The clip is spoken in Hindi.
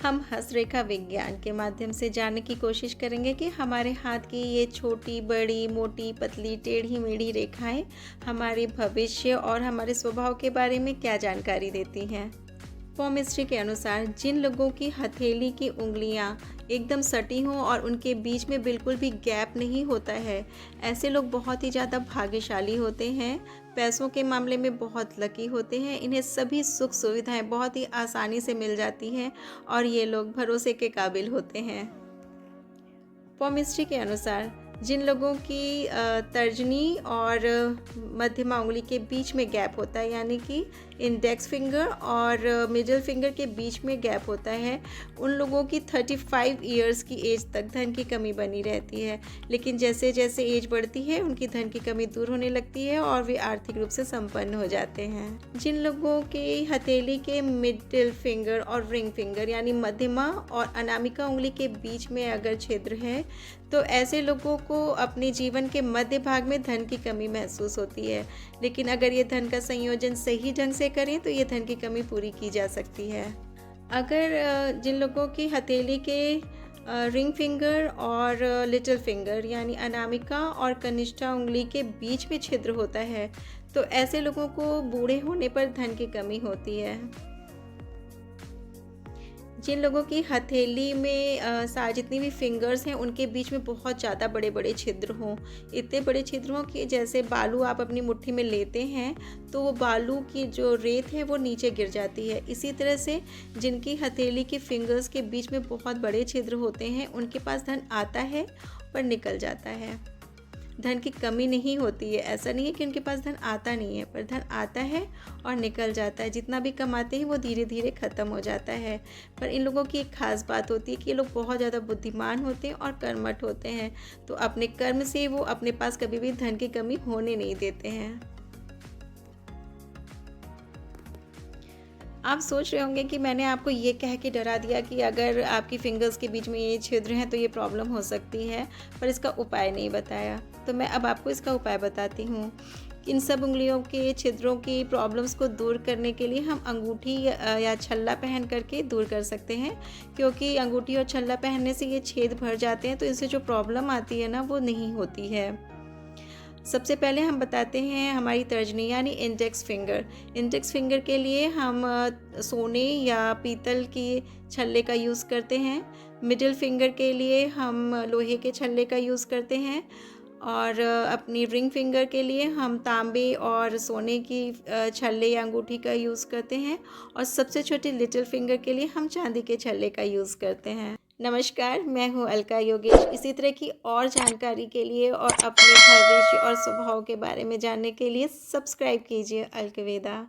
हम हस्तरेखा विज्ञान के माध्यम से जानने की कोशिश करेंगे कि हमारे हाथ की ये छोटी, बड़ी, मोटी, पतली, टेढ़ी मेढ़ी रेखाएं हमारे भविष्य और हमारे स्वभाव के बारे में क्या जानकारी देती हैं। पॉमिस्ट्री के अनुसार जिन लोगों की हथेली की उंगलियां एकदम सटी हों और उनके बीच में बिल्कुल भी गैप नहीं होता है, ऐसे लोग बहुत ही ज़्यादा भाग्यशाली होते हैं, पैसों के मामले में बहुत लकी होते हैं, इन्हें सभी सुख सुविधाएं बहुत ही आसानी से मिल जाती हैं और ये लोग भरोसे के काबिल होते हैं। पॉमिस्ट्री के अनुसार जिन लोगों की तर्जनी और मध्यमा उंगली के बीच में गैप होता है, यानी कि इंडेक्स फिंगर और मिडिल फिंगर के बीच में गैप होता है, उन लोगों की 35 इयर्स की एज तक धन की कमी बनी रहती है। लेकिन जैसे जैसे एज बढ़ती है उनकी धन की कमी दूर होने लगती है और वे आर्थिक रूप से संपन्न हो जाते हैं। जिन लोगों के हथेली के मिडिल फिंगर और रिंग फिंगर यानी मध्यमा और अनामिका उंगली के बीच में अगर छिद्र है तो ऐसे लोगों को अपने जीवन के मध्य भाग में धन की कमी महसूस होती है। लेकिन अगर ये धन का संयोजन सही ढंग से करें तो ये धन की कमी पूरी की जा सकती है। अगर जिन लोगों की हथेली के रिंग फिंगर और लिटिल फिंगर यानी अनामिका और कनिष्ठा उंगली के बीच में छिद्र होता है तो ऐसे लोगों को बूढ़े होने पर धन की कमी होती है। जिन लोगों की हथेली में जितनी भी फिंगर्स हैं उनके बीच में बहुत ज़्यादा बड़े बड़े छिद्र हों, इतने बड़े छिद्र हों कि जैसे बालू आप अपनी मुट्ठी में लेते हैं तो वो बालू की जो रेत है वो नीचे गिर जाती है। इसी तरह से जिनकी हथेली की फिंगर्स के बीच में बहुत बड़े छिद्र होते हैं उनके पास धन आता है पर निकल जाता है। धन की कमी नहीं होती है, ऐसा नहीं है कि उनके पास धन आता नहीं है, पर धन आता है और निकल जाता है। जितना भी कमाते हैं वो धीरे धीरे ख़त्म हो जाता है। पर इन लोगों की एक ख़ास बात होती है कि ये लोग बहुत ज़्यादा बुद्धिमान होते हैं और कर्मठ होते हैं, तो अपने कर्म से वो अपने पास कभी भी धन की कमी होने नहीं देते हैं। आप सोच रहे होंगे कि मैंने आपको ये कह के डरा दिया कि अगर आपकी फिंगर्स के बीच में ये छिद्र हैं तो ये प्रॉब्लम हो सकती है, पर इसका उपाय नहीं बताया। तो मैं अब आपको इसका उपाय बताती हूँ। इन सब उंगलियों के छिद्रों की प्रॉब्लम्स को दूर करने के लिए हम अंगूठी या छल्ला पहन करके दूर कर सकते हैं, क्योंकि अंगूठी और छल्ला पहनने से ये छेद भर जाते हैं तो इससे जो प्रॉब्लम आती है ना वो नहीं होती है। सबसे पहले हम बताते हैं हमारी तर्जनी यानी इंडेक्स फिंगर। इंडेक्स फिंगर के लिए हम सोने या पीतल के छल्ले का यूज़ करते हैं। मिडिल फिंगर के लिए हम लोहे के छल्ले का यूज़ करते हैं और अपनी रिंग फिंगर के लिए हम तांबे और सोने की छल्ले या अंगूठी का यूज़ करते हैं और सबसे छोटे लिटिल फिंगर के लिए हम चांदी के छल्ले का यूज़ करते हैं। नमस्कार, मैं हूँ अलका योगेश। इसी तरह की और जानकारी के लिए और अपने भविष्य और स्वभाव के बारे में जानने के लिए सब्सक्राइब कीजिए अलकवेदा।